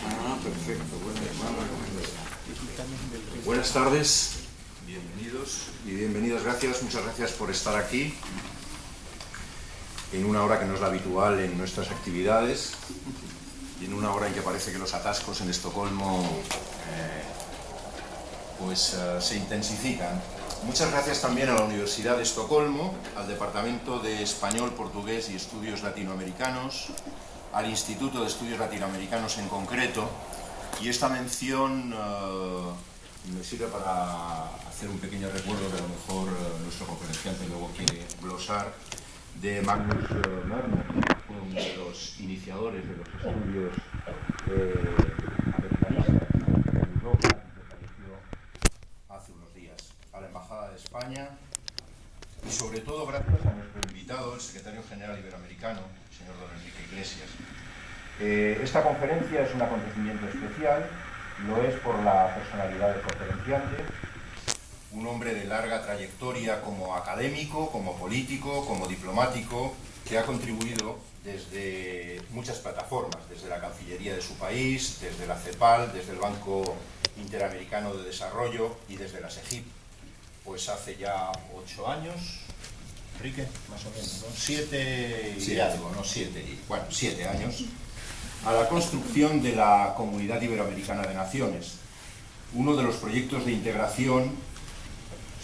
Perfecto. Buenas tardes, bienvenidos y bienvenidas. Muchas gracias por estar aquí en una hora que no es la habitual en nuestras actividades y en una hora en que parece que los atascos en Estocolmo se intensifican. Muchas gracias también a la Universidad de Estocolmo, al Departamento de Español, Portugués y Estudios Latinoamericanos, al Instituto de Estudios Latinoamericanos en concreto, y esta mención me sirve para hacer un pequeño recuerdo que a lo mejor nuestro conferenciante luego quiere glosar, de Magnus Mørner, que fue uno de los iniciadores de los estudios americanistas en Europa, que falleció hace unos días. A la Embajada de España y sobre todo gracias a nuestro invitado, el secretario general iberoamericano, el señor don Enrique Iglesias. Esta conferencia es un acontecimiento especial, lo es por la personalidad del conferenciante, un hombre de larga trayectoria como académico, como político, como diplomático, que ha contribuido desde muchas plataformas, desde la Cancillería de su país, desde la CEPAL, desde el Banco Interamericano de Desarrollo y desde la SEGIP. Pues hace ya 8 años, Enrique, más o menos, ¿no? 7 y algo, ¿no? 7 años, a la construcción de la Comunidad Iberoamericana de Naciones, uno de los proyectos de integración,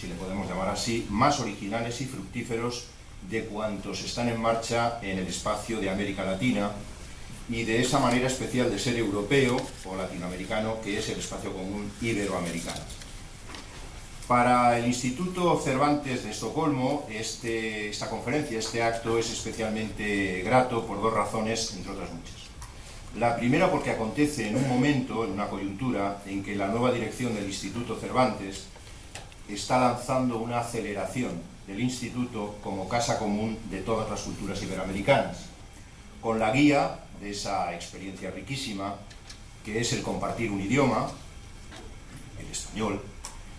si le podemos llamar así, más originales y fructíferos de cuantos están en marcha en el espacio de América Latina, y de esa manera especial de ser europeo o latinoamericano, que es el espacio común iberoamericano. Para el Instituto Cervantes de Estocolmo, esta conferencia, este acto es especialmente grato por 2 razones, entre otras muchas. La primera porque acontece en un momento, en una coyuntura, en que la nueva dirección del Instituto Cervantes está lanzando una aceleración del Instituto como casa común de todas las culturas iberoamericanas, con la guía de esa experiencia riquísima, que es el compartir un idioma, el español,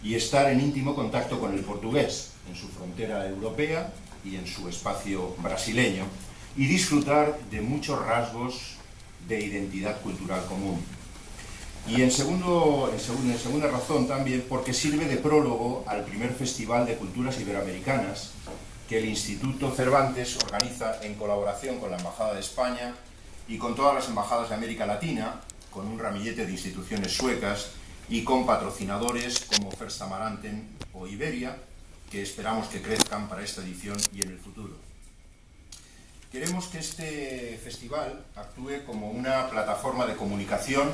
y estar en íntimo contacto con el portugués, en su frontera europea y en su espacio brasileño, y disfrutar de muchos rasgos de identidad cultural común. Y en segunda razón también porque sirve de prólogo al primer Festival de Culturas Iberoamericanas que el Instituto Cervantes organiza en colaboración con la Embajada de España y con todas las embajadas de América Latina, con un ramillete de instituciones suecas y con patrocinadores como Ferstamaranten o Iberia, que esperamos que crezcan para esta edición y en el futuro. Queremos que este festival actúe como una plataforma de comunicación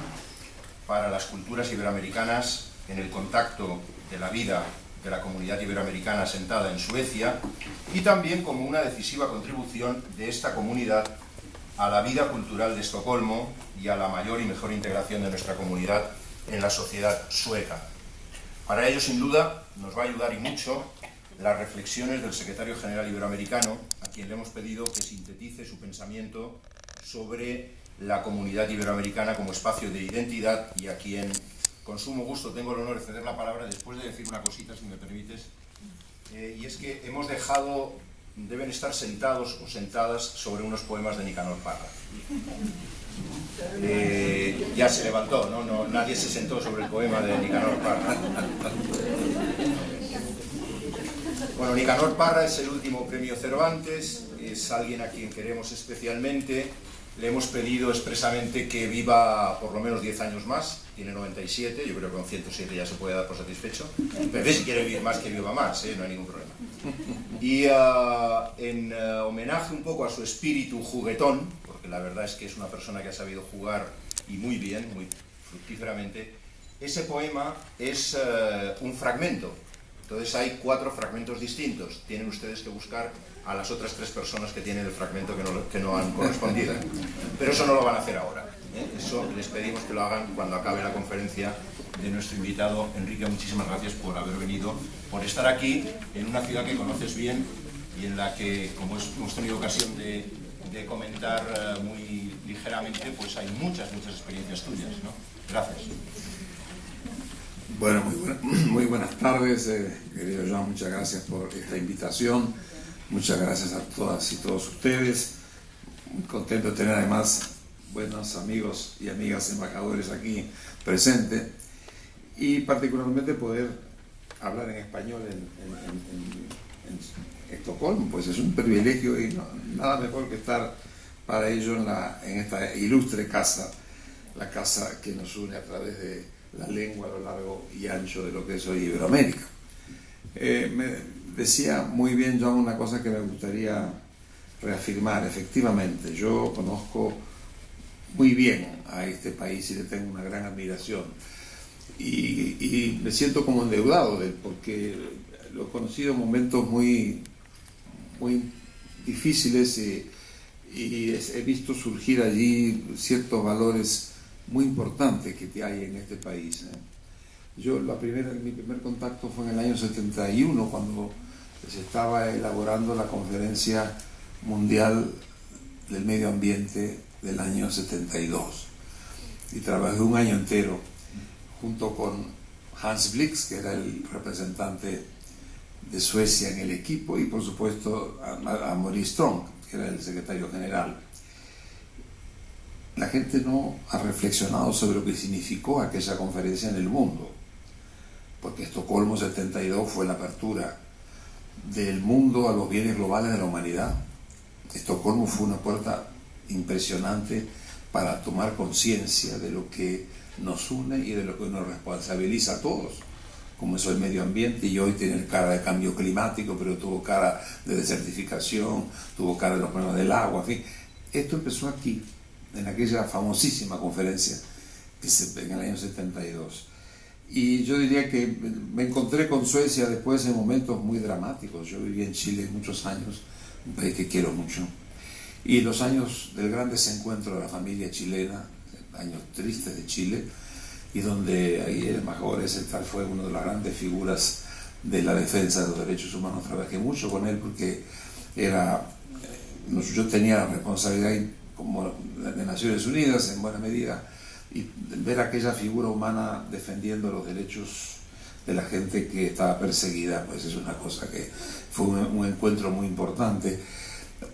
para las culturas iberoamericanas en el contacto de la vida de la comunidad iberoamericana asentada en Suecia, y también como una decisiva contribución de esta comunidad a la vida cultural de Estocolmo y a la mayor y mejor integración de nuestra comunidad en la sociedad sueca. Para ello, sin duda, nos va a ayudar y mucho las reflexiones del secretario general iberoamericano, a quien le hemos pedido que sintetice su pensamiento sobre la comunidad iberoamericana como espacio de identidad, y a quien, con sumo gusto, tengo el honor de ceder la palabra después de decir una cosita, si me permites, y es que deben estar sentados o sentadas sobre unos poemas de Nicanor Parra. Ya se levantó, ¿no? Nadie se sentó sobre el poema de Nicanor Parra. Bueno, Nicanor Parra es el último premio Cervantes, es alguien a quien queremos especialmente. Le hemos pedido expresamente que viva por lo menos 10 años más, tiene 97, yo creo que con 107 ya se puede dar por satisfecho, pero si quiere vivir más, que viva más, no hay ningún problema. Y en homenaje un poco a su espíritu juguetón, porque la verdad es que es una persona que ha sabido jugar y muy bien, muy fructíferamente, ese poema es un fragmento. Entonces hay 4 fragmentos distintos, tienen ustedes que buscar a las otras 3 personas que tienen el fragmento que no han correspondido. Pero eso no lo van a hacer ahora, Eso les pedimos que lo hagan cuando acabe la conferencia de nuestro invitado. Enrique, muchísimas gracias por haber venido, por estar aquí en una ciudad que conoces bien y en la que, como hemos tenido ocasión de comentar muy ligeramente, pues hay muchas experiencias tuyas, ¿no? Gracias. Bueno, muy buenas tardes, querido Joan, muchas gracias por esta invitación, muchas gracias a todas y todos ustedes, muy contento de tener además buenos amigos y amigas embajadores aquí presentes, y particularmente poder hablar en español en Estocolmo, pues es un privilegio y nada mejor que estar para ello en esta ilustre casa, la casa que nos une a través de la lengua a lo largo y ancho de lo que es hoy Iberoamérica. Me decía muy bien John una cosa que me gustaría reafirmar. Efectivamente, yo conozco muy bien a este país y le tengo una gran admiración y me siento como endeudado de él, porque lo he conocido en momentos muy difíciles y he visto surgir allí ciertos valores muy importantes que hay en este país. Mi primer contacto fue en el año 71, cuando se estaba elaborando la Conferencia Mundial del Medio Ambiente del año 72. Y trabajé un año entero junto con Hans Blix, que era el representante de Suecia en el equipo, y por supuesto a Maurice Strong, que era el secretario general. La gente no ha reflexionado sobre lo que significó aquella conferencia en el mundo, porque Estocolmo 72 fue la apertura del mundo a los bienes globales de la humanidad. Estocolmo fue una puerta impresionante para tomar conciencia de lo que nos une y de lo que nos responsabiliza a todos, como es el medio ambiente, y hoy tiene cara de cambio climático, pero tuvo cara de desertificación, tuvo cara de los problemas del agua, en fin. Esto empezó aquí, en aquella famosísima conferencia en el año 72. Y yo diría que me encontré con Suecia después en momentos muy dramáticos. Yo viví en Chile muchos años, un país que quiero mucho, y los años del gran desencuentro de la familia chilena, años tristes de Chile, y donde ahí el embajador Esselstad fue una de las grandes figuras de la defensa de los derechos humanos. Trabajé mucho con él porque yo tenía la responsabilidad como de Naciones Unidas en buena medida, y ver aquella figura humana defendiendo los derechos de la gente que estaba perseguida, pues es una cosa que fue un encuentro muy importante.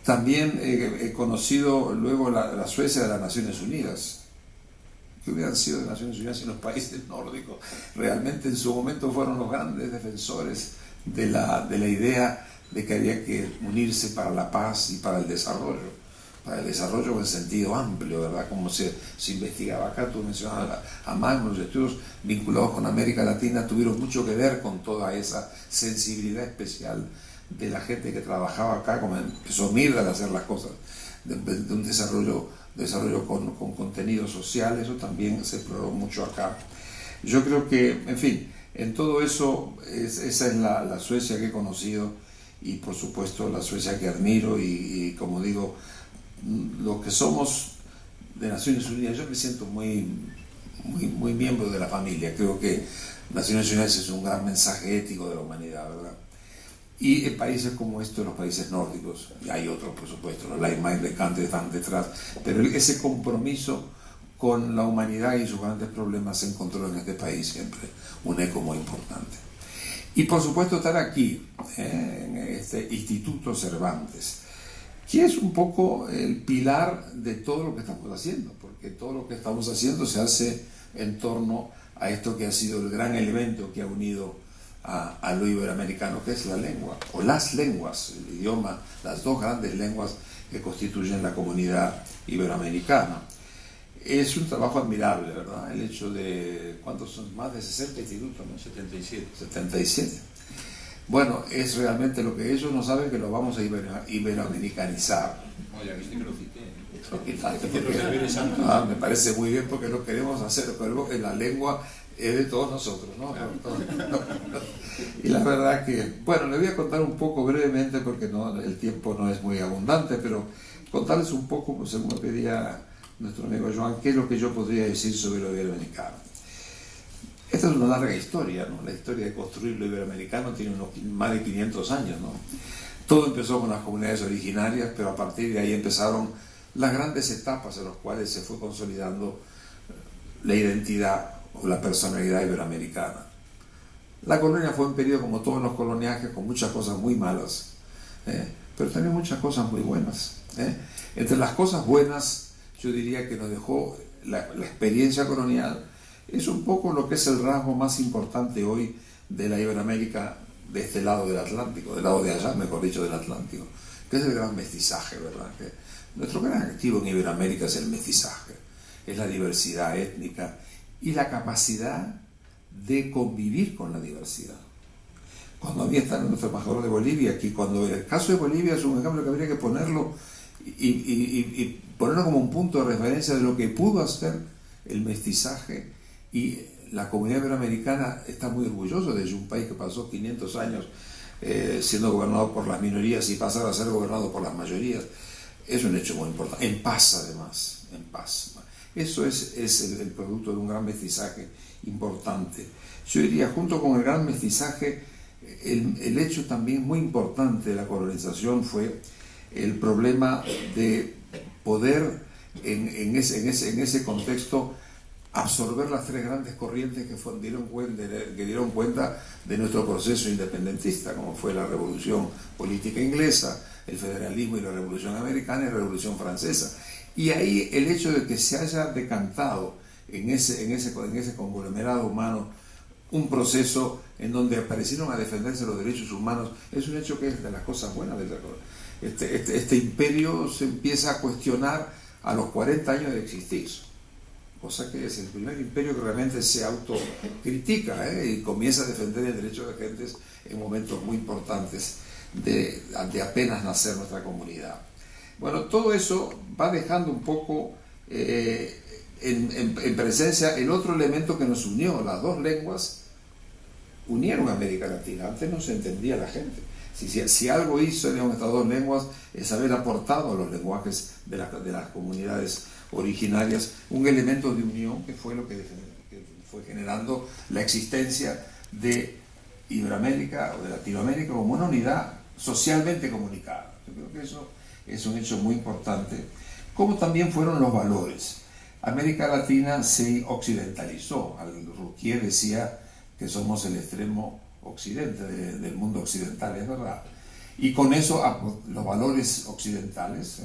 También he conocido luego la Suecia de las Naciones Unidas. Que hubieran sido de Naciones Unidas sin los países nórdicos? Realmente en su momento fueron los grandes defensores de la idea de que había que unirse para la paz y para el desarrollo en sentido amplio, ¿verdad? Como se investigaba acá. Tú mencionabas a Magnus, los estudios vinculados con América Latina tuvieron mucho que ver con toda esa sensibilidad especial de la gente que trabajaba acá, como empezó Myrdal a hacer las cosas, de un desarrollo con contenido social. Eso también se exploró mucho acá. Yo creo que, en fin, en todo eso, esa es la Suecia que he conocido, y por supuesto la Suecia que admiro, y como digo, lo que somos de Naciones Unidas, yo me siento muy miembro de la familia. Creo que Naciones Unidas es un gran mensaje ético de la humanidad, ¿verdad? Y en países como estos, los países nórdicos, y hay otros por supuesto, los like-minded countries están detrás, pero ese compromiso con la humanidad y sus grandes problemas se encontró en este país siempre un eco muy importante. Y por supuesto estar aquí, en este Instituto Cervantes, que es un poco el pilar de todo lo que estamos haciendo, porque todo lo que estamos haciendo se hace en torno a esto que ha sido el gran elemento que ha unido a lo iberoamericano, que es la lengua, o las lenguas, el idioma, las dos grandes lenguas que constituyen la comunidad iberoamericana. Es un trabajo admirable, ¿verdad? El hecho de, ¿cuántos son? Más de 60 institutos, ¿no? 77. Bueno, es realmente lo que ellos no saben, que lo vamos a iberoamericanizar. Oye, viste que lo cité. Me parece muy bien, porque lo queremos hacer, pero la lengua es de todos nosotros, ¿no? Y la verdad que, bueno, le voy a contar un poco brevemente, porque el tiempo no es muy abundante, pero contarles un poco, según me pedía nuestro amigo Joan, qué es lo que yo podría decir sobre lo iberoamericano. Esta es una larga historia, ¿no? La historia de construir lo iberoamericano tiene más de 500 años, ¿no? Todo empezó con las comunidades originarias, pero a partir de ahí empezaron las grandes etapas en las cuales se fue consolidando la identidad o la personalidad iberoamericana. La colonia fue un periodo, como todos los coloniajes, con muchas cosas muy malas, pero también muchas cosas muy buenas. Entre las cosas buenas, yo diría que nos dejó la experiencia colonial, es un poco lo que es el rasgo más importante hoy de la Iberoamérica, de este lado del Atlántico, del lado de allá, mejor dicho, del Atlántico, que es el gran mestizaje, ¿verdad? Que nuestro gran activo en Iberoamérica es el mestizaje, es la diversidad étnica y la capacidad de convivir con la diversidad. Cuando había estado nuestro embajador de Bolivia aquí, cuando el caso de Bolivia es un ejemplo que habría que ponerlo y ponerlo como un punto de referencia de lo que pudo hacer el mestizaje, y la comunidad iberoamericana está muy orgullosa de ello, un país que pasó 500 años siendo gobernado por las minorías y pasar a ser gobernado por las mayorías. Es un hecho muy importante, en paz además, en paz. Eso es el producto de un gran mestizaje importante. Yo diría, junto con el gran mestizaje, el hecho también muy importante de la colonización fue el problema de poder en ese contexto absorber las tres grandes corrientes que dieron cuenta de nuestro proceso independentista, como fue la Revolución Política Inglesa, el federalismo y la Revolución Americana y la Revolución Francesa. Y ahí el hecho de que se haya decantado en ese conglomerado humano un proceso en donde aparecieron a defenderse los derechos humanos, es un hecho que es de las cosas buenas del recuerdo. Este imperio se empieza a cuestionar a los 40 años de existir, cosa que es el primer imperio que realmente se autocritica y comienza a defender el derecho de gentes en momentos muy importantes de apenas nacer nuestra comunidad. Bueno, todo eso va dejando un poco en presencia el otro elemento que nos unió. Las dos lenguas unieron a América Latina. Antes no se entendía la gente. Si algo hizo estas dos lenguas es haber aportado a los lenguajes de las comunidades originarias un elemento de unión que fue lo que fue generando la existencia de Iberoamérica o de Latinoamérica como una unidad socialmente comunicada. Yo creo que eso es un hecho muy importante, como también fueron los valores. América Latina se occidentalizó. Rouquier decía que somos el extremo occidente del mundo occidental, es verdad. Y con eso los valores occidentales,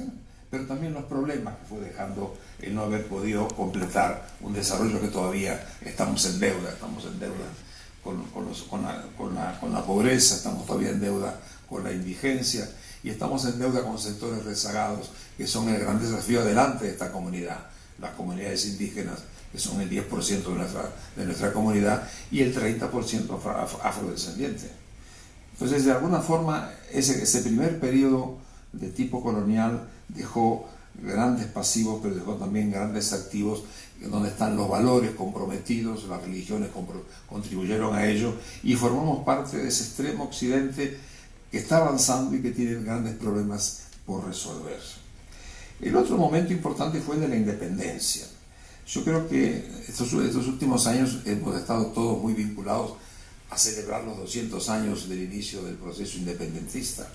pero también los problemas que fue dejando el no haber podido completar un desarrollo que todavía estamos en deuda con la pobreza, estamos todavía en deuda con la indigencia y estamos en deuda con sectores rezagados que son el gran desafío adelante de esta comunidad, las comunidades indígenas, que son el 10% de nuestra comunidad y el 30% afrodescendiente. Entonces, de alguna forma, ese primer periodo de tipo colonial dejó grandes pasivos, pero dejó también grandes activos, donde están los valores comprometidos, las religiones contribuyeron a ello, y formamos parte de ese extremo occidente que está avanzando y que tiene grandes problemas por resolver. El otro momento importante fue el de la independencia. Yo creo que estos últimos años hemos estado todos muy vinculados a celebrar los 200 años del inicio del proceso independentista.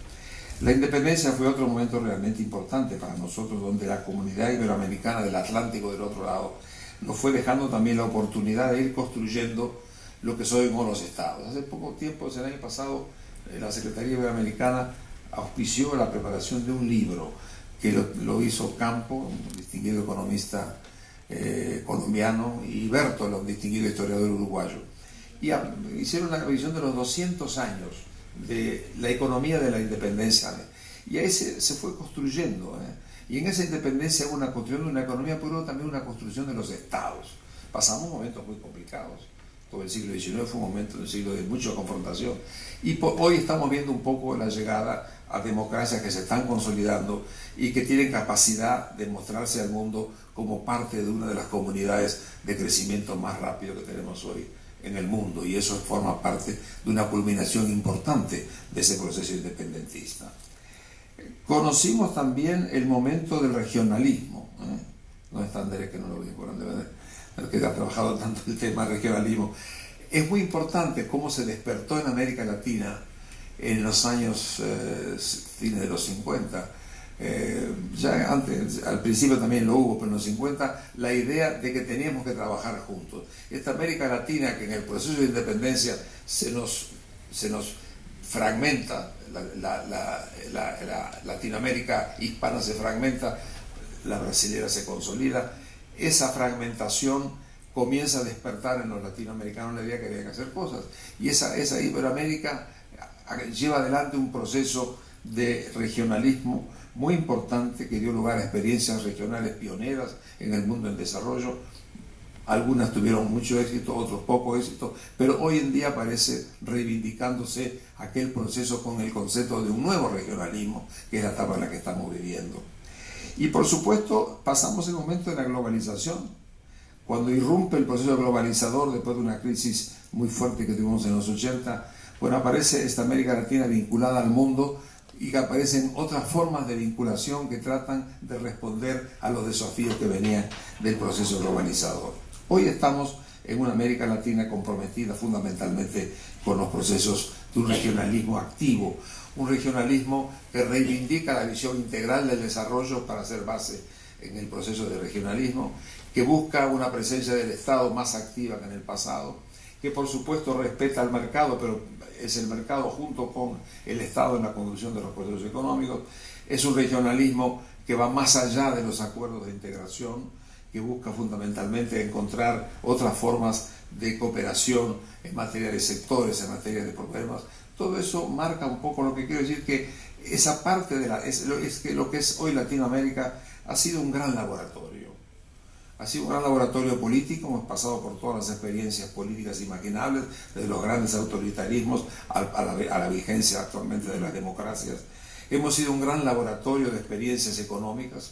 La independencia fue otro momento realmente importante para nosotros, donde la comunidad iberoamericana del Atlántico del otro lado nos fue dejando también la oportunidad de ir construyendo lo que son hoy los estados. Hace poco tiempo, el año pasado, la Secretaría Iberoamericana auspició la preparación de un libro que lo hizo Campo, un distinguido economista colombiano, y Bertola, un distinguido historiador uruguayo. Y hicieron la revisión de los 200 años de la economía de la independencia. Y ahí se fue construyendo. Y en esa independencia hubo una construcción de una economía, pero también una construcción de los estados. Pasamos momentos muy complicados. Todo el siglo XIX fue un siglo de mucha confrontación. Y hoy estamos viendo un poco la llegada a democracias que se están consolidando y que tienen capacidad de mostrarse al mundo como parte de una de las comunidades de crecimiento más rápido que tenemos hoy en el mundo, y eso forma parte de una culminación importante de ese proceso independentista. Conocimos también el momento del regionalismo. No está Andrés, que no lo vi por donde, que ha trabajado tanto el tema del regionalismo. Es muy importante cómo se despertó en América Latina en los años fines de los 50. Ya antes, al principio también lo hubo, pero en los 50, la idea de que teníamos que trabajar juntos. Esta América Latina, que en el proceso de independencia se nos fragmenta, la Latinoamérica hispana se fragmenta, la brasilera se consolida. Esa fragmentación comienza a despertar en los latinoamericanos la idea que había que hacer cosas. Y esa Iberoamérica lleva adelante un proceso de regionalismo muy importante que dio lugar a experiencias regionales pioneras en el mundo en desarrollo. Algunas tuvieron mucho éxito, otros poco éxito, pero hoy en día parece reivindicándose aquel proceso con el concepto de un nuevo regionalismo, que es la etapa en la que estamos viviendo. Y por supuesto pasamos el momento de la globalización. Cuando irrumpe el proceso globalizador después de una crisis muy fuerte que tuvimos en los 80, bueno, aparece esta América Latina vinculada al mundo y que aparecen otras formas de vinculación que tratan de responder a los desafíos que venían del proceso globalizador. Hoy estamos en una América Latina comprometida fundamentalmente con los procesos de un regionalismo activo, un regionalismo que reivindica la visión integral del desarrollo para ser base en el proceso de regionalismo, que busca una presencia del Estado más activa que en el pasado, que por supuesto respeta al mercado, pero es el mercado junto con el Estado en la conducción de los procesos económicos. Es un regionalismo que va más allá de los acuerdos de integración, que busca fundamentalmente encontrar otras formas de cooperación en materia de sectores, en materia de problemas. Todo eso marca un poco lo que quiero decir, que esa parte de lo que es hoy Latinoamérica ha sido un gran laboratorio. Ha sido un gran laboratorio político, hemos pasado por todas las experiencias políticas imaginables, desde los grandes autoritarismos a la vigencia actualmente de las democracias. Hemos sido un gran laboratorio de experiencias económicas.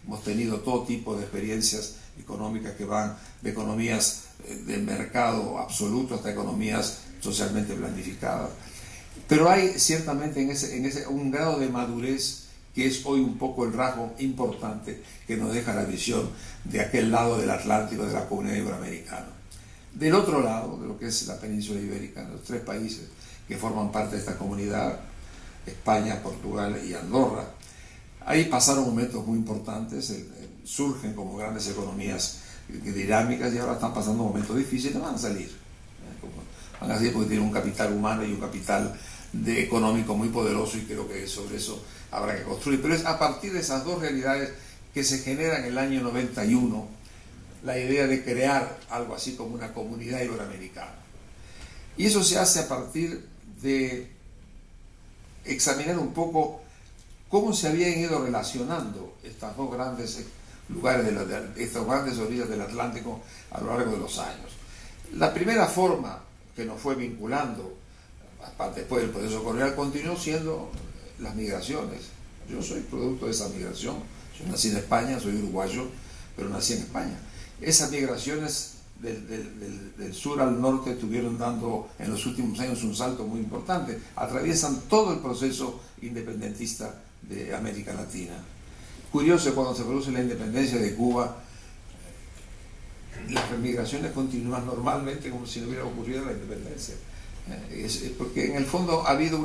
Hemos tenido todo tipo de experiencias económicas que van de economías de mercado absoluto hasta economías socialmente planificadas. Pero hay ciertamente en ese un grado de madurez que es hoy un poco el rasgo importante que nos deja la visión de aquel lado del Atlántico, de la comunidad iberoamericana. Del otro lado, de lo que es la península ibérica, los tres países que forman parte de esta comunidad, España, Portugal y Andorra, ahí pasaron momentos muy importantes, surgen como grandes economías dinámicas y ahora están pasando momentos difíciles, van a salir. Van a salir porque tienen un capital humano y un capital económico muy poderoso y creo que sobre eso habrá que construir. Pero es a partir de esas dos realidades que se genera en el año 91 la idea de crear algo así como una comunidad iberoamericana. Y eso se hace a partir de examinar un poco cómo se habían ido relacionando estas dos grandes lugares, estas grandes orillas del Atlántico a lo largo de los años. La primera forma que nos fue vinculando, después del proceso colonial, continuó siendo las migraciones. Yo soy producto de esa migración, yo nací en España, soy uruguayo, pero nací en España. Esas migraciones del sur al norte estuvieron dando en los últimos años un salto muy importante, atraviesan todo el proceso independentista de América Latina. Curioso, cuando se produce la independencia de Cuba, las migraciones continúan normalmente como si no hubiera ocurrido la independencia. Porque en el fondo ha habido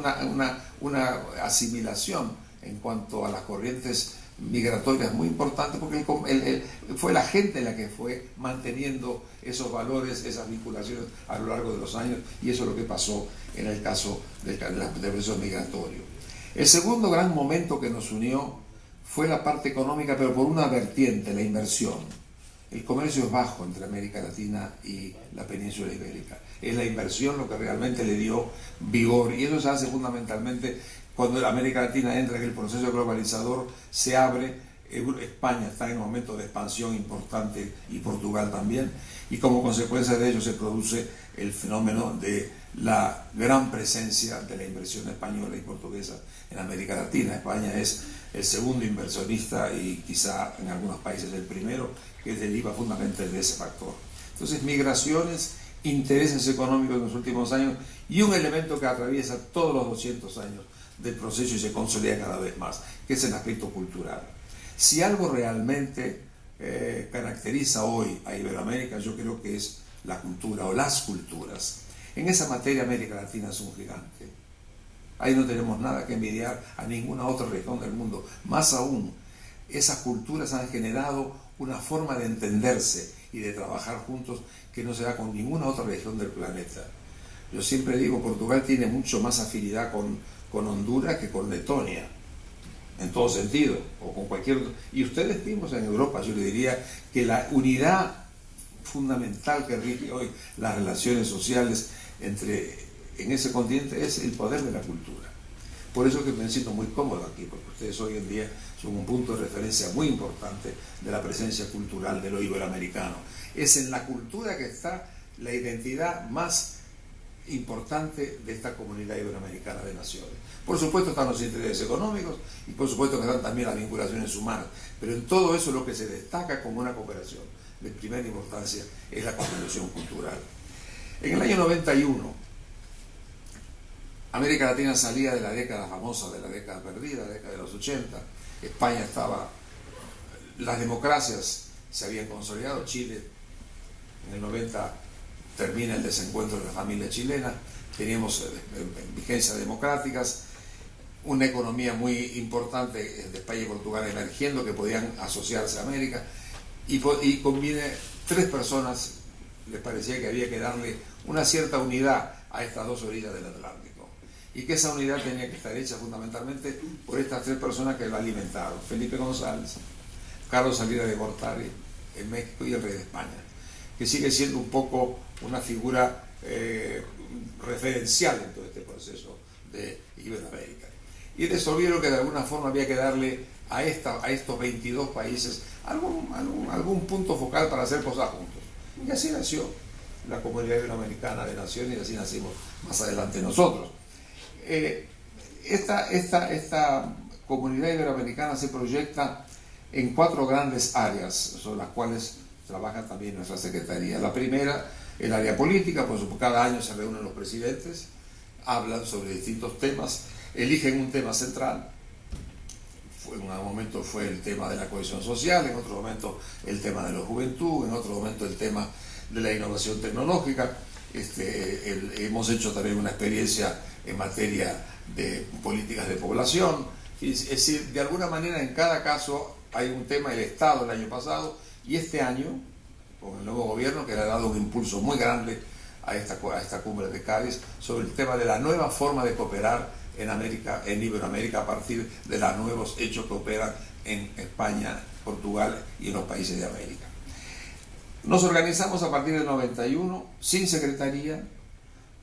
una asimilación en cuanto a las corrientes migratorias muy importante, porque fue la gente la que fue manteniendo esos valores, esas vinculaciones a lo largo de los años, y eso es lo que pasó en el caso del proceso migratorio. El segundo gran momento que nos unió fue la parte económica, pero por una vertiente, la inversión. El comercio es bajo entre América Latina y la península ibérica. Es la inversión lo que realmente le dio vigor, y eso se hace fundamentalmente cuando la América Latina entra en el proceso globalizador, se abre. España está en un momento de expansión importante y Portugal también, y como consecuencia de ello se produce el fenómeno de la gran presencia de la inversión española y portuguesa en América Latina. España es el segundo inversionista y quizá en algunos países el primero, que deriva fundamentalmente de ese factor. Entonces, migraciones, intereses económicos en los últimos años y un elemento que atraviesa todos los 200 años del proceso y se consolida cada vez más, que es el aspecto cultural. Si algo realmente caracteriza hoy a Iberoamérica, yo creo que es la cultura o las culturas. En esa materia América Latina es un gigante. Ahí no tenemos nada que envidiar a ninguna otra región del mundo. Más aún, esas culturas han generado una forma de entenderse y de trabajar juntos que no se da con ninguna otra región del planeta. Yo siempre digo, Portugal tiene mucho más afinidad con Honduras que con Letonia. en todo sentido, o con cualquier otro. Y ustedes mismos en Europa, yo le diría que la unidad fundamental que rige hoy las relaciones sociales en ese continente es el poder de la cultura. Por eso que me siento muy cómodo aquí, porque ustedes hoy en día son un punto de referencia muy importante de la presencia cultural de lo iberoamericano. Es en la cultura que está la identidad más importante de esta comunidad iberoamericana de naciones. Por supuesto están los intereses económicos y por supuesto que están también las vinculaciones humanas, pero en todo eso lo que se destaca como una cooperación de primera importancia es la contribución cultural. En el año 91, América Latina salía de la década famosa, de la década perdida, la década de los 80. España estaba, las democracias se habían consolidado. Chile en el 90 termina el desencuentro de la familia chilena, teníamos vigencias democráticas, una economía muy importante de España y Portugal emergiendo que podían asociarse a América, y conviene, tres personas les parecía que había que darle una cierta unidad a estas dos orillas del Atlántico, y que esa unidad tenía que estar hecha fundamentalmente por estas tres personas que lo alimentaron: Felipe González, Carlos Salinas de Gortari en México y el rey de España, que sigue siendo un poco una figura referencial en todo este proceso de Iberoamérica. Y resolvieron que de alguna forma había que darle a estos 22 países algún punto focal para hacer cosas juntos. Y así nació la Comunidad Iberoamericana de Naciones, y así nacimos más adelante nosotros. Esta Comunidad Iberoamericana se proyecta en 4 grandes áreas, sobre las cuales trabaja también nuestra Secretaría. La primera, el área política. Por supuesto, cada año se reúnen los presidentes, hablan sobre distintos temas, eligen un tema central. En un momento fue el tema de la cohesión social, en otro momento el tema de la juventud, en otro momento el tema de la innovación tecnológica. Hemos hecho también una experiencia en materia de políticas de población. Es decir, de alguna manera en cada caso hay un tema. El Estado el año pasado y este año, con el nuevo gobierno, que le ha dado un impulso muy grande a esta cumbre de Cádiz, sobre el tema de la nueva forma de cooperar en Iberoamérica, a partir de los nuevos hechos que operan en España, Portugal y en los países de América. Nos organizamos a partir del 91 sin secretaría.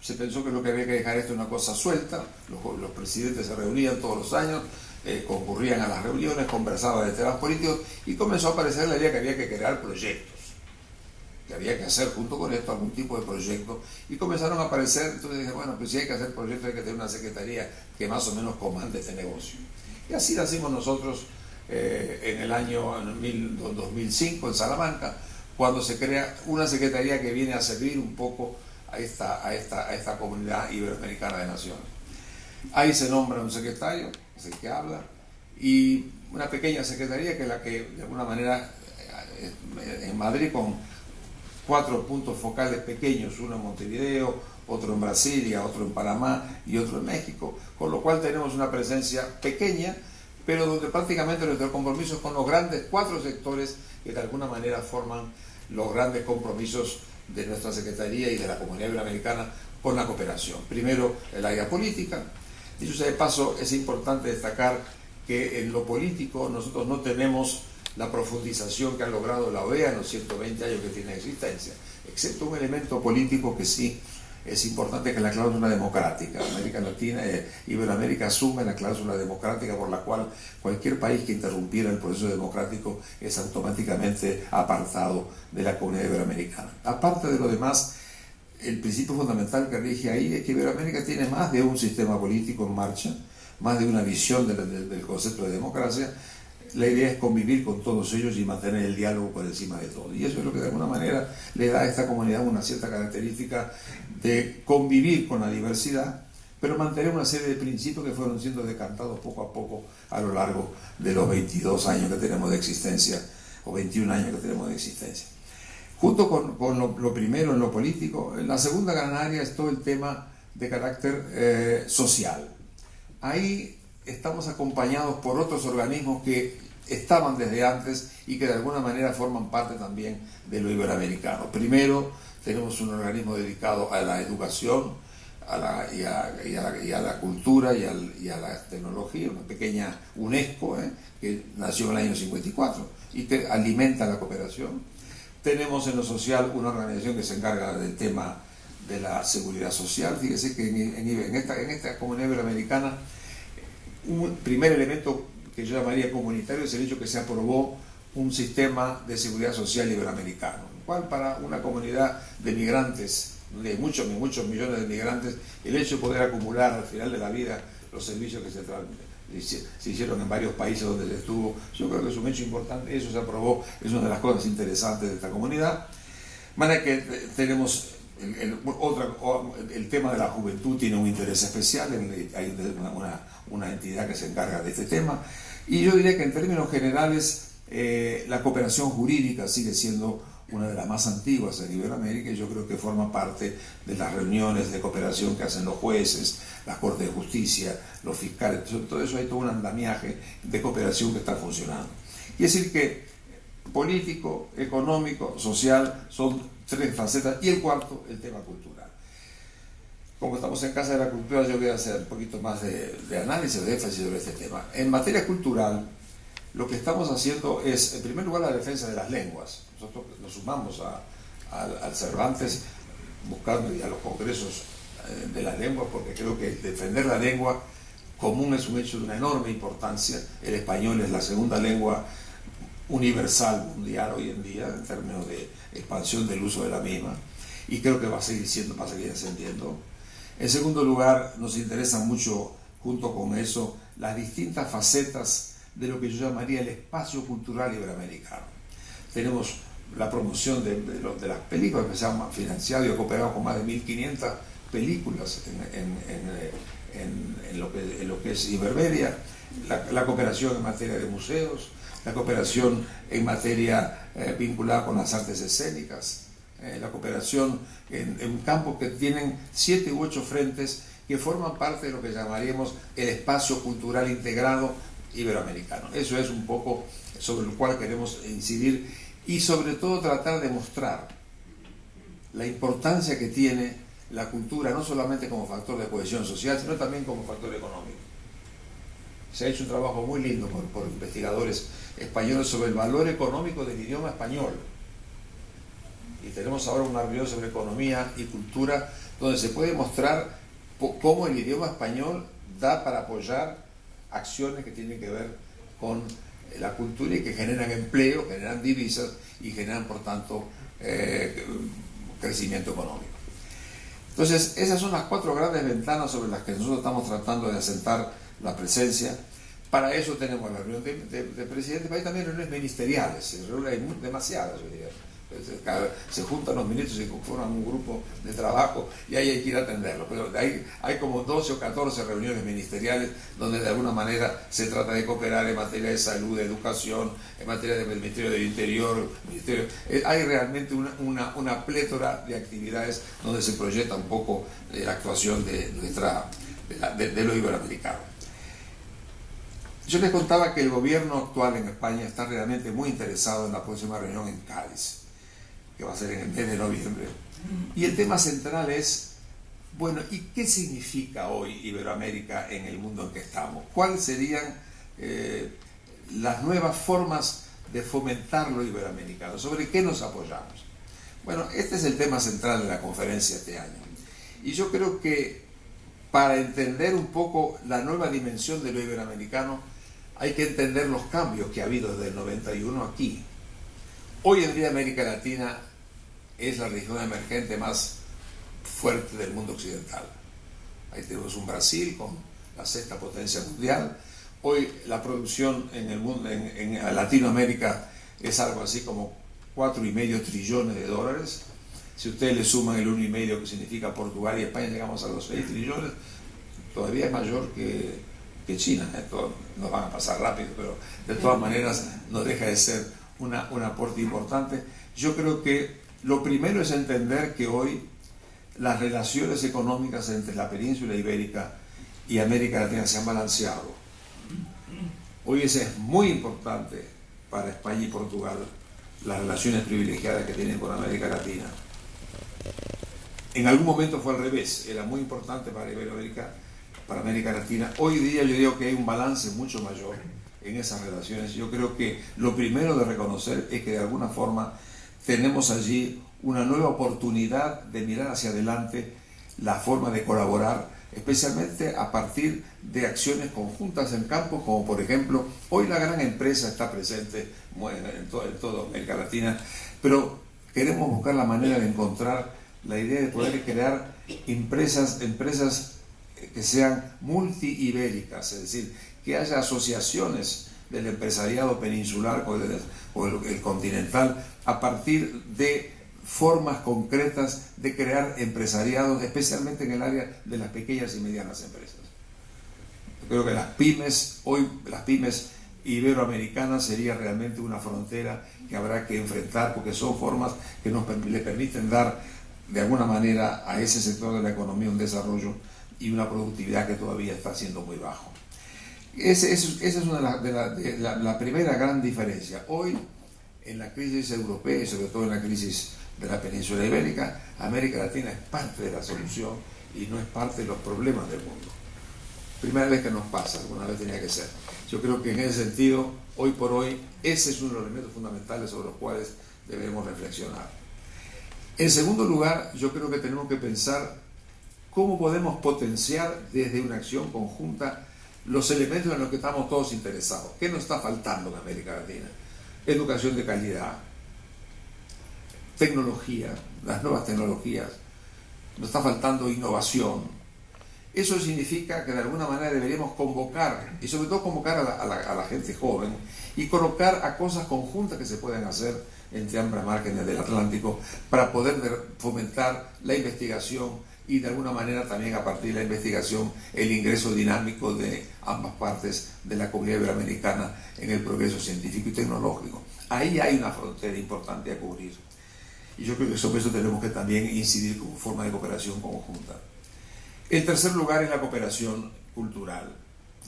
Se pensó que lo que había que dejar esto una cosa suelta. Los presidentes se reunían todos los años, concurrían a las reuniones, conversaban de temas políticos, y comenzó a aparecer la idea que había que crear proyectos, que había que hacer junto con esto algún tipo de proyecto, y comenzaron a aparecer. Entonces dije, bueno, pues si hay que hacer proyectos hay que tener una secretaría que más o menos comande este negocio. Y así nacimos nosotros en el año 2005 en Salamanca, cuando se crea una secretaría que viene a servir un poco a esta comunidad iberoamericana de naciones. Ahí se nombra un secretario, es el que habla, y una pequeña secretaría que es la que de alguna manera en Madrid, con 4 puntos focales pequeños, uno en Montevideo, otro en Brasilia, otro en Panamá y otro en México, con lo cual tenemos una presencia pequeña, pero donde prácticamente nuestro compromiso es con los grandes 4 sectores que de alguna manera forman los grandes compromisos de nuestra Secretaría y de la Comunidad Iberoamericana con la cooperación. Primero, el área política. Dicho sea de paso, es importante destacar que en lo político nosotros no tenemos la profundización que ha logrado la OEA en los 120 años que tiene existencia, excepto un elemento político que sí es importante, que es la cláusula democrática. América Latina Iberoamérica asume la cláusula democrática, por la cual cualquier país que interrumpiera el proceso democrático es automáticamente apartado de la comunidad iberoamericana. Aparte de lo demás, el principio fundamental que rige ahí es que Iberoamérica tiene más de un sistema político en marcha, más de una visión del concepto de democracia. La idea es convivir con todos ellos y mantener el diálogo por encima de todo. Y eso es lo que de alguna manera le da a esta comunidad una cierta característica de convivir con la diversidad, pero mantener una serie de principios que fueron siendo decantados poco a poco a lo largo de los 22 años que tenemos de existencia, o 21 años que tenemos de existencia. Junto con lo primero en lo político, en la segunda gran área es todo el tema de carácter social. Ahí estamos acompañados por otros organismos que estaban desde antes y que de alguna manera forman parte también de lo iberoamericano. Primero, tenemos un organismo dedicado a la educación, a la cultura y a la tecnología, una pequeña UNESCO que nació en el año 54 y que alimenta la cooperación. Tenemos en lo social una organización que se encarga del tema de la seguridad social. Fíjese que en esta comunidad iberoamericana un primer elemento que yo llamaría comunitario es el hecho que se aprobó un sistema de seguridad social iberoamericano, el cual para una comunidad de migrantes, de muchos millones de migrantes, el hecho de poder acumular al final de la vida los servicios que se hicieron en varios países donde se estuvo, yo creo que es un hecho importante. Eso se aprobó, es una de las cosas interesantes de esta comunidad. De manera que tenemos el tema de la juventud tiene un interés especial, hay una entidad que se encarga de este tema, y yo diría que en términos generales la cooperación jurídica sigue siendo una de las más antiguas en Iberoamérica, y yo creo que forma parte de las reuniones de cooperación que hacen los jueces, las cortes de justicia, los fiscales. Todo eso hay todo un andamiaje de cooperación que está funcionando. Y es decir que político, económico, social son tres facetas, y el cuarto, el tema cultural. Como estamos en Casa de la Cultura, yo voy a hacer un poquito más de análisis, de énfasis sobre este tema. En materia cultural, lo que estamos haciendo es, en primer lugar, la defensa de las lenguas. Nosotros nos sumamos al Cervantes buscando y a los congresos de las lenguas, porque creo que defender la lengua común es un hecho de una enorme importancia. El español es la segunda lengua universal mundial hoy en día, en términos de expansión del uso de la misma, y creo que va a seguir ascendiendo. En segundo lugar, nos interesa mucho, junto con eso, las distintas facetas de lo que yo llamaría el espacio cultural iberoamericano. Tenemos la promoción de las películas, que se han financiado y cooperado con más de 1.500 películas en lo que es Ibermedia, la cooperación en materia de museos, la cooperación en materia vinculada con las artes escénicas, la cooperación en campos que tienen 7 u 8 frentes que forman parte de lo que llamaríamos el espacio cultural integrado iberoamericano. Eso es un poco sobre lo cual queremos incidir, y sobre todo tratar de mostrar la importancia que tiene la cultura, no solamente como factor de cohesión social, sino también como factor económico. Se ha hecho un trabajo muy lindo por investigadores españoles sobre el valor económico del idioma español, y tenemos ahora una reunión sobre economía y cultura donde se puede mostrar cómo el idioma español da para apoyar acciones que tienen que ver con la cultura y que generan empleo, generan divisas y generan, por tanto, crecimiento económico. Entonces, esas son las 4 grandes ventanas sobre las que nosotros estamos tratando de asentar la presencia. Para eso tenemos la reunión de presidentes, pero hay también reuniones ministeriales, hay demasiadas, yo diría. Se juntan los ministros y conforman un grupo de trabajo y ahí hay que ir a atenderlo, pero hay como 12 o 14 reuniones ministeriales donde de alguna manera se trata de cooperar en materia de salud, de educación, en materia del Ministerio del Interior. Hay realmente una plétora de actividades donde se proyecta un poco la actuación de lo iberoamericano. Yo les contaba que el gobierno actual en España está realmente muy interesado en la próxima reunión en Cádiz, que va a ser en el mes de noviembre. Y el tema central es, bueno, ¿y qué significa hoy Iberoamérica en el mundo en que estamos? ¿Cuáles serían las nuevas formas de fomentar lo iberoamericano? ¿Sobre qué nos apoyamos? Bueno, este es el tema central de la conferencia este año. Y yo creo que para entender un poco la nueva dimensión de lo iberoamericano, hay que entender los cambios que ha habido desde el 91 aquí. Hoy en día América Latina es la región emergente más fuerte del mundo occidental. Ahí tenemos un Brasil con la 6ª potencia mundial. Hoy la producción en el mundo, en Latinoamérica, es algo así como $4,5 trillones. Si ustedes le suman el 1,5 que significa Portugal y España, llegamos a los 6 trillones. Todavía es mayor que China. Esto nos van a pasar rápido, pero de todas maneras no deja de ser un aporte importante. Yo creo que lo primero es entender que hoy las relaciones económicas entre la península ibérica y América Latina se han balanceado. Hoy es muy importante para España y Portugal las relaciones privilegiadas que tienen con América Latina. En algún momento fue al revés, era muy importante para Iberoamérica, para América Latina. Hoy día yo digo que hay un balance mucho mayor en esas relaciones. Yo creo que lo primero de reconocer es que de alguna forma tenemos allí una nueva oportunidad de mirar hacia adelante la forma de colaborar, especialmente a partir de acciones conjuntas en campos, como por ejemplo, hoy la gran empresa está presente en toda América Latina, pero queremos buscar la manera de encontrar la idea de poder crear empresas que sean multi-ibéricas, es decir, que haya asociaciones del empresariado peninsular o el continental a partir de formas concretas de crear empresariados, especialmente en el área de las pequeñas y medianas empresas. Yo creo que las pymes iberoamericanas sería realmente una frontera que habrá que enfrentar, porque son formas que le permiten dar de alguna manera a ese sector de la economía un desarrollo y una productividad que todavía está siendo muy bajo. Esa es una de la primera gran diferencia. Hoy, en la crisis europea y sobre todo en la crisis de la península ibérica, América Latina es parte de la solución y no es parte de los problemas del mundo. Primera vez que nos pasa, alguna vez tenía que ser. Yo creo que en ese sentido, hoy por hoy, ese es uno de los elementos fundamentales sobre los cuales debemos reflexionar. En segundo lugar, yo creo que tenemos que pensar cómo podemos potenciar desde una acción conjunta los elementos en los que estamos todos interesados. ¿Qué nos está faltando en América Latina? Educación de calidad, tecnología, las nuevas tecnologías, nos está faltando innovación. Eso significa que de alguna manera deberíamos convocar, y sobre todo convocar a la gente joven, y colocar a cosas conjuntas que se pueden hacer entre ambas márgenes del Atlántico para poder fomentar la investigación y de alguna manera también a partir de la investigación el ingreso dinámico de ambas partes de la comunidad iberoamericana en el progreso científico y tecnológico. Ahí hay una frontera importante a cubrir. Y yo creo que sobre eso tenemos que también incidir como forma de cooperación conjunta. En tercer lugar es la cooperación cultural.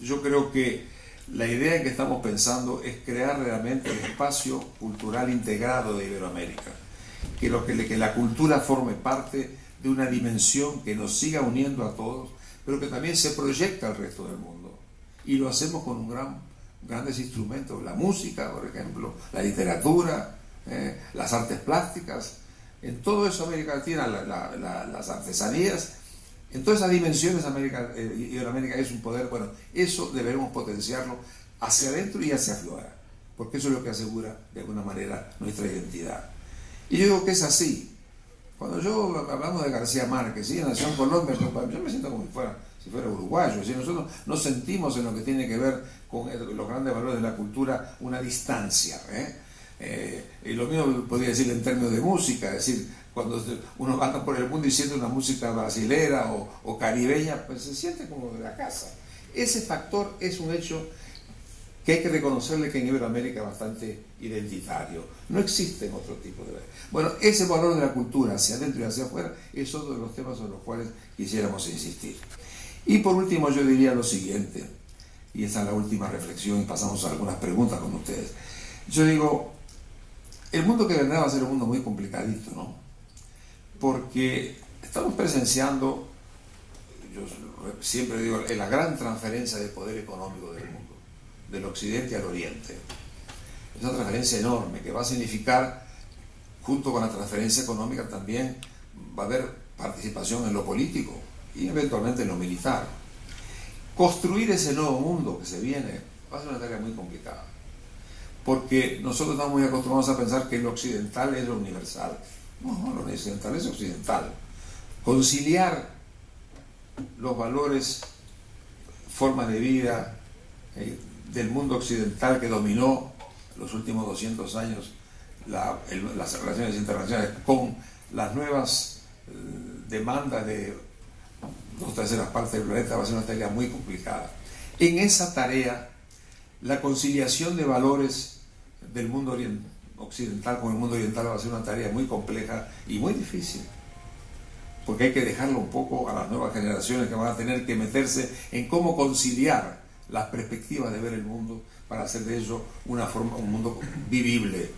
Yo creo que la idea en que estamos pensando es crear realmente el espacio cultural integrado de Iberoamérica. Que la cultura forme parte de una dimensión que nos siga uniendo a todos, pero que también se proyecta al resto del mundo. Y lo hacemos con grandes instrumentos, la música, por ejemplo, la literatura, las artes plásticas, en todo eso América Latina, las artesanías, en todas esas dimensiones Iberoamérica es un poder. Bueno, eso debemos potenciarlo hacia adentro y hacia afuera, porque eso es lo que asegura de alguna manera nuestra identidad. Y yo digo que es así. Cuando hablamos de García Márquez, ¿sí? Nació en Colombia, yo me siento como si fuera uruguayo. ¿Sí? Nosotros nos sentimos en lo que tiene que ver con los grandes valores de la cultura una distancia. Y lo mismo podría decir en términos de música, es decir, cuando uno anda por el mundo y siente una música brasilera o caribeña, pues se siente como de la casa. Ese factor es un hecho que hay que reconocerle que en Iberoamérica es bastante identitario. No existen otro tipo de... Bueno, ese valor de la cultura hacia adentro y hacia afuera es otro de los temas sobre los cuales quisiéramos insistir. Y por último yo diría lo siguiente, y esta es la última reflexión y pasamos a algunas preguntas con ustedes. Yo digo, el mundo que vendrá va a ser un mundo muy complicadito, ¿no? Porque estamos presenciando, yo siempre digo, la gran transferencia de poder económico del mundo, del occidente al oriente. Es una transferencia enorme que va a significar, junto con la transferencia económica también, va a haber participación en lo político y eventualmente en lo militar. Construir ese nuevo mundo que se viene va a ser una tarea muy complicada, porque nosotros estamos muy acostumbrados a pensar que lo occidental es lo universal. No, lo occidental es occidental. Conciliar los valores, formas de vida del mundo occidental que dominó los últimos 200 años las relaciones internacionales con las nuevas demandas de 2/3 partes del planeta va a ser una tarea muy complicada. En esa tarea, la conciliación de valores del mundo occidental con el mundo oriental va a ser una tarea muy compleja y muy difícil, porque hay que dejarlo un poco a las nuevas generaciones que van a tener que meterse en cómo conciliar las perspectivas de ver el mundo para hacer de ello un mundo vivible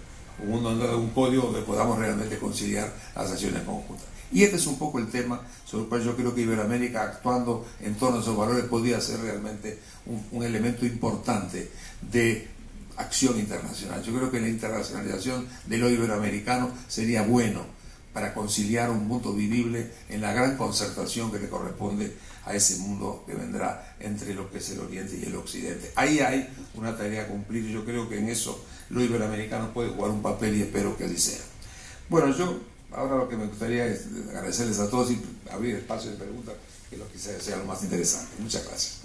un código donde podamos realmente conciliar las acciones conjuntas. Y este es un poco el tema sobre el cual yo creo que Iberoamérica, actuando en torno a esos valores, podría ser realmente un elemento importante de acción internacional. Yo creo que la internacionalización de lo iberoamericano sería bueno para conciliar un mundo vivible en la gran concertación que le corresponde a ese mundo que vendrá entre lo que es el Oriente y el Occidente. Ahí hay una tarea a cumplir y yo creo que en eso lo iberoamericano puede jugar un papel y espero que así sea. Bueno, yo ahora lo que me gustaría es agradecerles a todos y abrir espacio de preguntas, que lo que sea lo más interesante. Muchas gracias.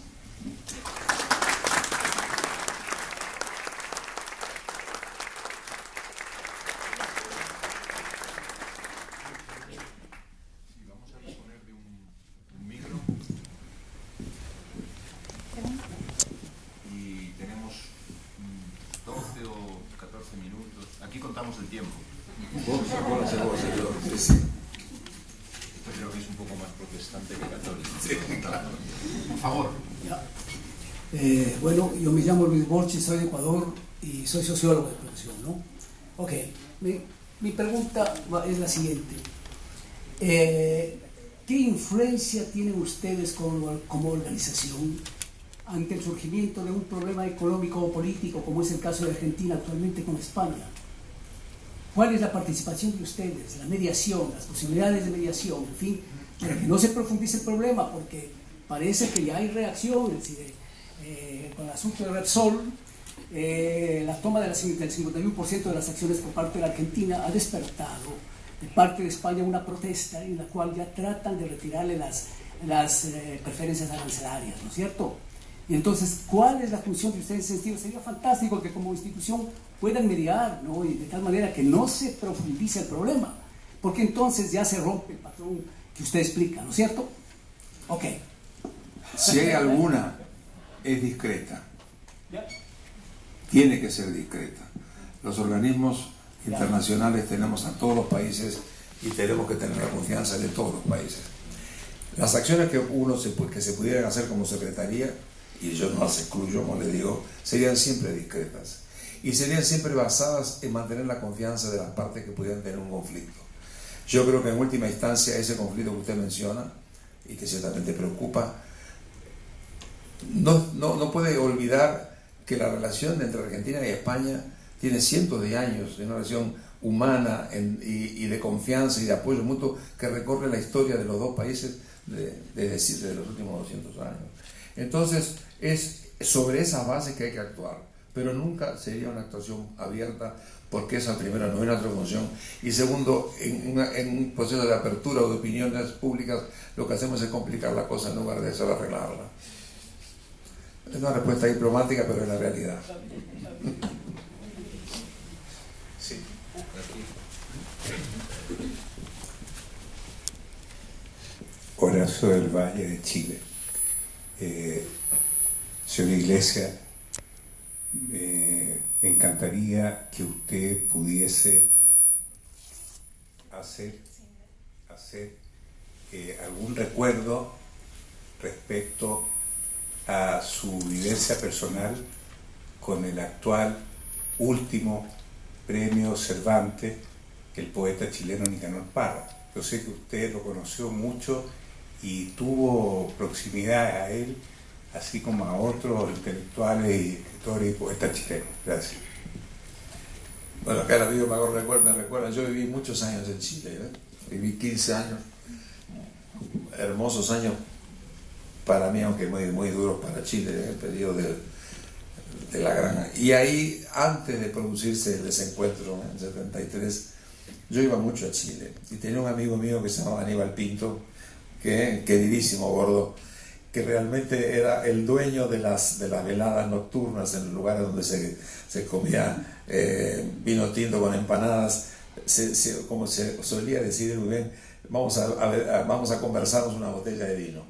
El tiempo. Sí. Esto creo que es un poco más protestante que católico. Sí, claro. Por favor. Bueno, yo me llamo Luis Borges, soy de Ecuador y soy sociólogo de profesión, ¿no? Ok, mi pregunta es la siguiente. ¿Qué influencia tienen ustedes como organización ante el surgimiento de un problema económico o político, como es el caso de Argentina actualmente con España? ¿Cuál es la participación de ustedes, la mediación, las posibilidades de mediación, en fin, para que no se profundice el problema? Porque parece que ya hay reacción, es decir, con el asunto de Repsol, la toma del 51% de las acciones por parte de la Argentina ha despertado de parte de España una protesta en la cual ya tratan de retirarle las preferencias arancelarias, ¿no es cierto? Y entonces, ¿cuál es la función de ustedes en ese sentido? Sería fantástico que como institución puedan mediar, ¿no? Y de tal manera que no se profundice el problema, porque entonces ya se rompe el patrón que usted explica, ¿no es cierto? Ok. Si hay alguna, es discreta. Tiene que ser discreta. Los organismos internacionales tenemos a todos los países y tenemos que tener la confianza de todos los países. Las acciones que se pudieran hacer como secretaría, y yo no las excluyo, como le digo, serían siempre discretas y serían siempre basadas en mantener la confianza de las partes que pudieran tener un conflicto. Yo creo que en última instancia ese conflicto que usted menciona y que ciertamente preocupa, no puede olvidar que la relación entre Argentina y España tiene cientos de años, de una relación humana y de confianza y de apoyo mutuo que recorre la historia de los dos países de los últimos 200 años. Entonces, es sobre esa base que hay que actuar, pero nunca sería una actuación abierta, porque esa, primero, no es nuestra función, y segundo, en un proceso de apertura o de opiniones públicas, lo que hacemos es complicar la cosa en lugar de solo arreglarla. Es una respuesta diplomática, pero es la realidad. Sí. Horacio del Valle de Chile. Señor Iglesias, me encantaría que usted pudiese hacer algún recuerdo respecto a su vivencia personal con el actual último premio Cervantes, el poeta chileno Nicanor Parra. Yo sé que usted lo conoció mucho y tuvo proximidad a él, así como a otros intelectuales y escritores y poetas chilenos. Gracias. Bueno, acá el amigo me recuerda, yo viví muchos años en Chile, viví 15 años, hermosos años para mí, aunque muy duros para Chile, en el periodo de la gran... Y ahí, antes de producirse el desencuentro en 73, yo iba mucho a Chile y tenía un amigo mío que se llamaba Aníbal Pinto, queridísimo gordo, que realmente era el dueño de las veladas nocturnas en los lugares donde se comía vino tinto con empanadas. Como se solía decir muy bien, vamos a conversarnos una botella de vino.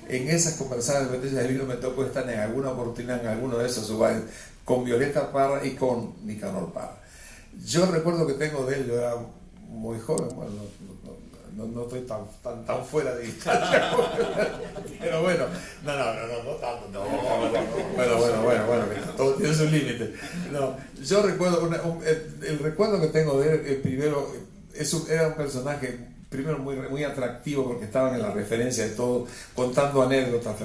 En esas conversaciones de botella de vino me tocó estar en alguna oportunidad en alguno de esos lugares con Violeta Parra y con Nicanor Parra. Yo recuerdo que tengo de él, yo era muy joven, bueno, no estoy tan fuera de distancia, pero bueno, no tanto, bueno, todo tiene su límite. No, yo recuerdo, el recuerdo que tengo de él, primero, era un personaje, primero muy atractivo porque estaban en la referencia de todo, contando anécdotas,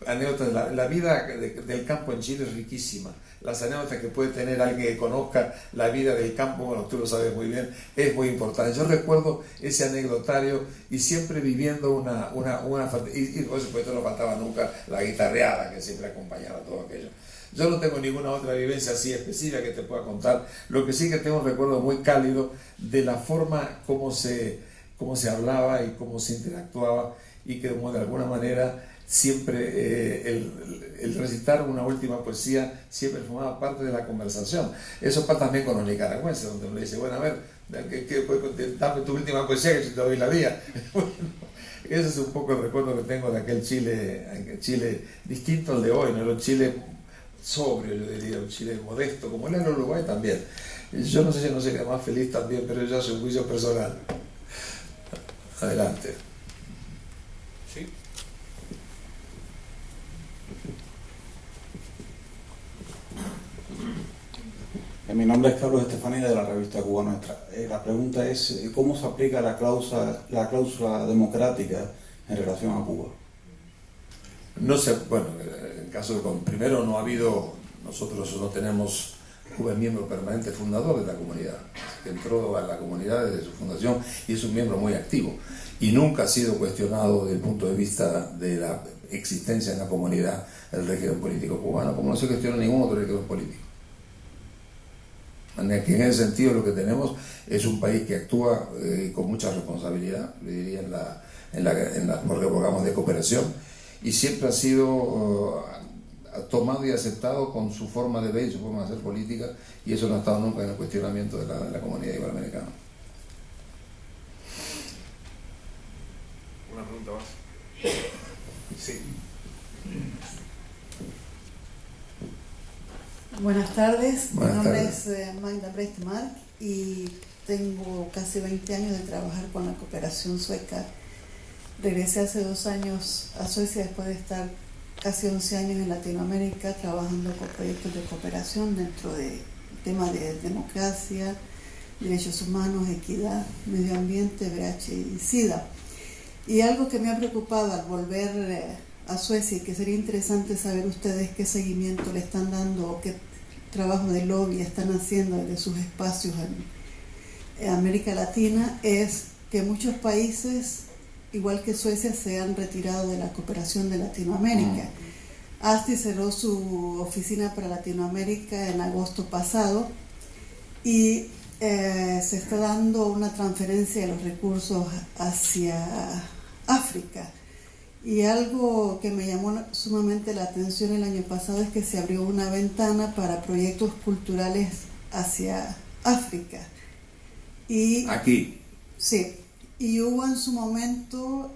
anécdotas. La vida del campo en Chile es riquísima. Las anécdotas que puede tener alguien que conozca la vida del campo, bueno, tú lo sabes muy bien, es muy importante. Yo recuerdo ese anecdotario y siempre viviendo y por supuesto no faltaba nunca la guitarreada que siempre acompañaba todo aquello. Yo no tengo ninguna otra vivencia así específica que te pueda contar. Lo que sí que tengo un recuerdo muy cálido de la forma como se hablaba y cómo se interactuaba, y que de alguna manera siempre el recitar una última poesía siempre formaba parte de la conversación. Eso pasa también con los nicaragüenses, donde uno dice, bueno, a ver, dame tu última poesía que yo te doy la mía. Bueno, ese es un poco el recuerdo que tengo de aquel Chile distinto al de hoy, ¿no? Era un Chile sobrio, yo diría, un Chile modesto, como era en Uruguay también. Yo no sé si no sería más feliz también, pero ya es un juicio personal. Adelante. ¿Sí? Mi nombre es Carlos Estefanía, de la revista Cuba Nuestra. La pregunta es, ¿cómo se aplica la cláusula democrática en relación a Cuba? No sé, bueno, en caso de primero no ha habido, nosotros no tenemos, Cuba es miembro permanente fundador de la comunidad, que entró a la comunidad desde su fundación y es un miembro muy activo, y nunca ha sido cuestionado desde el punto de vista de la existencia en la comunidad el régimen político cubano, como no se cuestiona ningún otro régimen político. En ese sentido lo que tenemos es un país que actúa con mucha responsabilidad, le diría, en los programas de cooperación, y siempre ha sido tomado y aceptado con su forma de ver y su forma de hacer política, y eso no ha estado nunca en el cuestionamiento de la comunidad iberoamericana. ¿Una pregunta más? Sí. Buenas tardes, mi Buenas nombre tardes. es Magda Brestmark y tengo casi 20 años de trabajar con la cooperación sueca. Regresé hace 2 años a Suecia después de estar casi 11 años en Latinoamérica trabajando con proyectos de cooperación dentro de temas de democracia, derechos humanos, equidad, medio ambiente, VIH y SIDA. Y algo que me ha preocupado al volver a Suecia y que sería interesante saber ustedes qué seguimiento le están dando o qué trabajo de lobby están haciendo desde sus espacios en América Latina, es que muchos países, igual que Suecia, se han retirado de la cooperación de Latinoamérica. ASTI cerró su oficina para Latinoamérica en agosto pasado y se está dando una transferencia de los recursos hacia África. Y algo que me llamó sumamente la atención el año pasado es que se abrió una ventana para proyectos culturales hacia África. Y, Aquí. Sí, y hubo en su momento,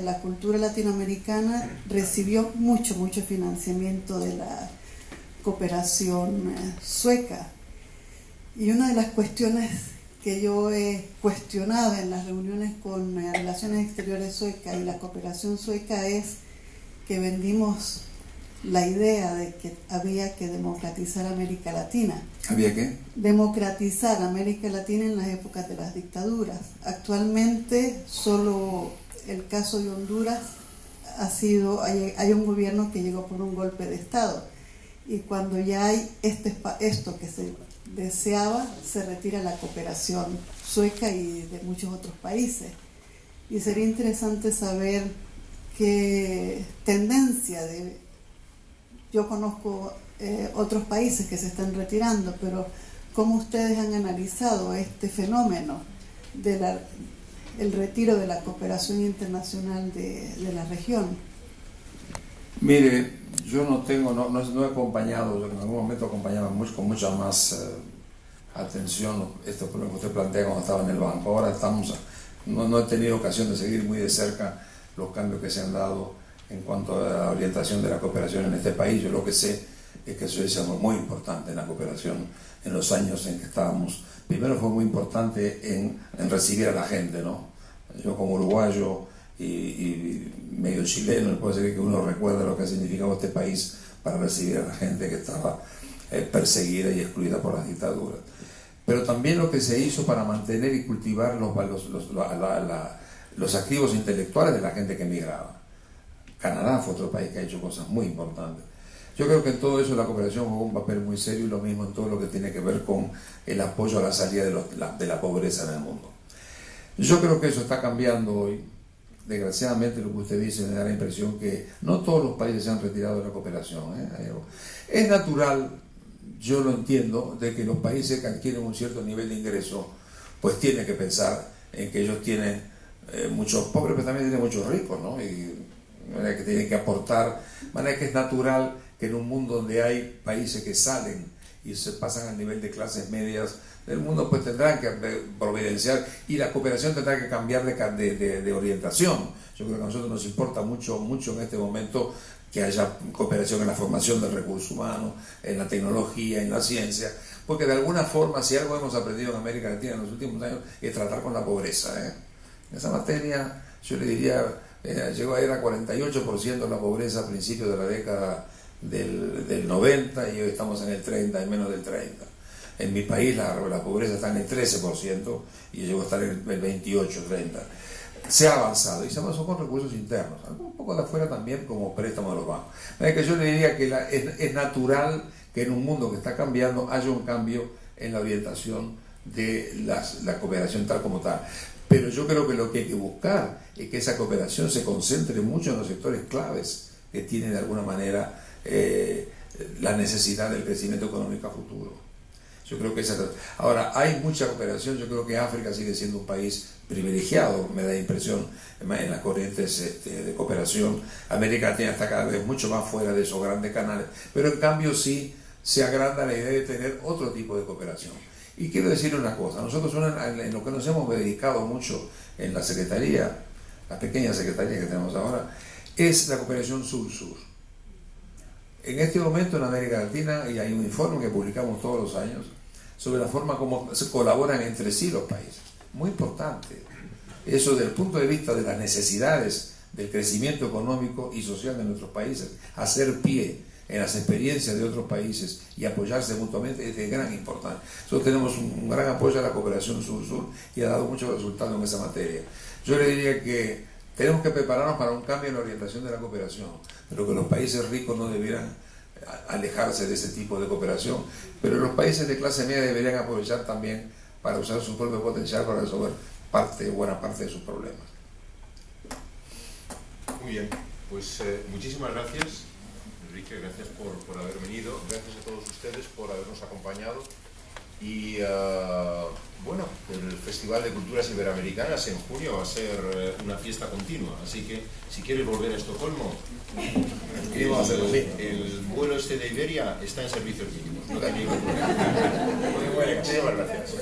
la cultura latinoamericana recibió mucho financiamiento de la cooperación sueca. Y una de las cuestiones que yo he cuestionado en las reuniones con Relaciones Exteriores Sueca y la cooperación sueca es que vendimos la idea de que había que democratizar América Latina. ¿Había qué? Democratizar América Latina en las épocas de las dictaduras. Actualmente solo el caso de Honduras hay un gobierno que llegó por un golpe de Estado, y cuando ya hay esto que se deseaba, se retira la cooperación sueca y de muchos otros países. Y sería interesante saber qué tendencia yo conozco otros países que se están retirando, pero ¿cómo ustedes han analizado este fenómeno el retiro de la cooperación internacional de la región? Mire, yo no he acompañado, en algún momento acompañaba con mucha más atención estos problemas que usted plantea cuando estaba en el banco. Ahora no he tenido ocasión de seguir muy de cerca los cambios que se han dado en cuanto a la orientación de la cooperación en este país. Yo lo que sé es que Suecia fue muy importante en la cooperación en los años en que estábamos primero fue muy importante en recibir a la gente, ¿no? Yo como uruguayo y medio chileno, puede ser que uno recuerda lo que ha significado este país para recibir a la gente que estaba perseguida y excluida por las dictaduras. Pero también lo que se hizo para mantener y cultivar los activos intelectuales de la gente que emigraba. Canadá fue otro país que ha hecho cosas muy importantes. Yo creo que en todo eso la cooperación jugó un papel muy serio, y lo mismo en todo lo que tiene que ver con el apoyo a la salida de la pobreza en el mundo. Yo creo que eso está cambiando hoy. Desgraciadamente, lo que usted dice me da la impresión que no todos los países se han retirado de la cooperación. Es natural, yo lo entiendo, de que los países que adquieren un cierto nivel de ingreso pues tienen que pensar en que ellos tienen muchos pobres, pero también tienen muchos ricos, ¿no? Y de manera que tienen que aportar, de manera que es natural que en un mundo donde hay países que salen y se pasan al nivel de clases medias del mundo, pues tendrán que providenciar, y la cooperación tendrá que cambiar de orientación. Yo creo que a nosotros nos importa mucho en este momento que haya cooperación en la formación del recurso humano, en la tecnología, en la ciencia, porque de alguna forma, si algo hemos aprendido en América Latina en los últimos años, es tratar con la pobreza. En esa materia, yo le diría, llegó a ir a 48% la pobreza a principios de la década del 90, y hoy estamos en el 30, en menos del 30. En mi país la pobreza está en el 13% y llegó a estar en el 28, 30. Se ha avanzado, y se avanzó con recursos internos, un poco de afuera también, como préstamos de los bancos. Que yo le diría que es natural que en un mundo que está cambiando haya un cambio en la orientación de la cooperación tal como tal. Pero yo creo que lo que hay que buscar es que esa cooperación se concentre mucho en los sectores claves que tienen de alguna manera la necesidad del crecimiento económico a futuro. Yo creo que ahora hay mucha cooperación. Yo creo que África sigue siendo un país privilegiado, me da impresión, en las corrientes de cooperación. América Latina está cada vez mucho más fuera de esos grandes canales, pero en cambio sí se agranda la idea de tener otro tipo de cooperación. Y quiero decirle una cosa, nosotros en lo que nos hemos dedicado mucho en la Secretaría, la pequeña Secretaría que tenemos ahora, es la cooperación sur-sur. En este momento en América Latina, y hay un informe que publicamos todos los años sobre la forma como se colaboran entre sí los países. Muy importante. Eso desde el punto de vista de las necesidades del crecimiento económico y social de nuestros países, hacer pie en las experiencias de otros países y apoyarse mutuamente es de gran importancia. Nosotros tenemos un gran apoyo a la cooperación sur-sur y ha dado muchos resultados en esa materia. Yo le diría que tenemos que prepararnos para un cambio en la orientación de la cooperación, pero que los países ricos no debieran alejarse de ese tipo de cooperación, pero los países de clase media deberían aprovechar también para usar su propio potencial para resolver buena parte de sus problemas. Muy bien, pues muchísimas gracias, Enrique, gracias por haber venido, gracias a todos ustedes por habernos acompañado. Y bueno, el Festival de Culturas Iberoamericanas en junio va a ser una fiesta continua, así que si quieres volver a Estocolmo, el vuelo de Iberia está en servicios mínimos, no te ningún problema. Muy bien, muchísimas gracias.